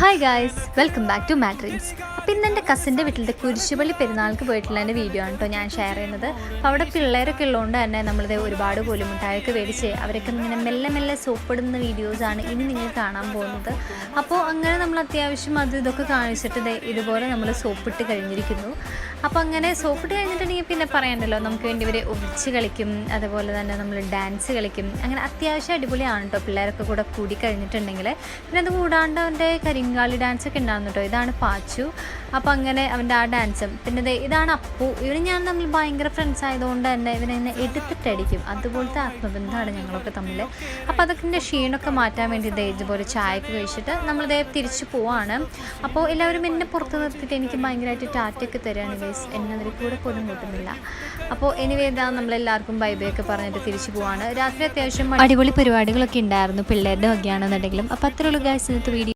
Hi guys, welcome back to മാട്രീംസ്. അപ്പോൾ ഇന്ന് എൻ്റെ കസിൻ്റെ വീട്ടിലത്തെ കുരിശുപള്ളി പെരുന്നാൾക്ക് പോയിട്ടുള്ള എൻ്റെ വീഡിയോ ആണ് കേട്ടോ ഞാൻ ഷെയർ ചെയ്യുന്നത്. അപ്പോൾ അവിടെ പിള്ളേരൊക്കെ ഉള്ളതുകൊണ്ട് തന്നെ നമ്മളിത് ഒരുപാട് കോലുമുട്ടായൊക്കെ മേടിച്ച് അവരൊക്കെ ഇങ്ങനെ മെല്ലെ മെല്ലെ സോപ്പിടുന്ന വീഡിയോസാണ് ഇനി നിങ്ങൾ കാണാൻ പോകുന്നത്. അപ്പോൾ അങ്ങനെ നമ്മൾ അത്യാവശ്യം അത് ഇതൊക്കെ കാണിച്ചിട്ട് ഇതുപോലെ നമ്മൾ സോപ്പിട്ട് കഴിഞ്ഞിരിക്കുന്നു. അപ്പോൾ അങ്ങനെ സോപ്പിട്ട് കഴിഞ്ഞിട്ടുണ്ടെങ്കിൽ പിന്നെ പറയണ്ടല്ലോ, നമുക്ക് വേണ്ടി ഇവർ ഒഴിച്ച് കളിക്കും, അതുപോലെ തന്നെ നമ്മൾ ഡാൻസ് കളിക്കും. അങ്ങനെ അത്യാവശ്യം അടിപൊളിയാണ് കേട്ടോ പിള്ളേരൊക്കെ കൂടെ കൂടി കഴിഞ്ഞിട്ടുണ്ടെങ്കിൽ. പിന്നെ അത് കൂടാണ്ട് അവൻ്റെ കരിങ്കാളി ഡാൻസൊക്കെ ഉണ്ടാകുന്നു കേട്ടോ. ഇതാണ് പാച്ചു. അപ്പോൾ അങ്ങനെ അവൻ്റെ ആ ഡാൻസും പിന്നെ ഇതാണ് അപ്പു. ഇവന് ഞാൻ തമ്മിൽ ഭയങ്കര ഫ്രണ്ട്സ് ആയതുകൊണ്ട് തന്നെ ഇവനെന്നെ എടുത്തിട്ടടിക്കും. അതുപോലത്തെ ആത്മബന്ധമാണ് ഞങ്ങളൊക്കെ തമ്മിൽ. അപ്പോൾ അതൊക്കെ ക്ഷീണമൊക്കെ മാറ്റാൻ വേണ്ടി ഇതുപോലെ ചായയൊക്കെ കഴിച്ചിട്ട് നമ്മളിതേ തിരിച്ച് പോവാണ്. അപ്പോൾ എല്ലാവരും എന്നെ പുറത്ത് നിർത്തിയിട്ട് എനിക്ക് ഭയങ്കരമായിട്ട് ടാറ്റയൊക്കെ തരികയാണ് ഗൈസ്. എന്നെ അതിൽ കൂടെ പോലും കൂട്ടുന്നില്ല. അപ്പോൾ എനിവേ ഇതാ നമ്മളെല്ലാവർക്കും ബൈ ബൈ ഒക്കെ പറഞ്ഞിട്ട് തിരിച്ച് പോവാണ്. രാത്രി അത്യാവശ്യം അടിപൊളി പരിപാടികളൊക്കെ ഉണ്ടായിരുന്നു പിള്ളേരുടെ വകയാണെന്നുണ്ടെങ്കിലും. അപ്പോൾ അത്രയുള്ളൂ ഗൈസ് ഇന്നത്തെ വീഡിയോ.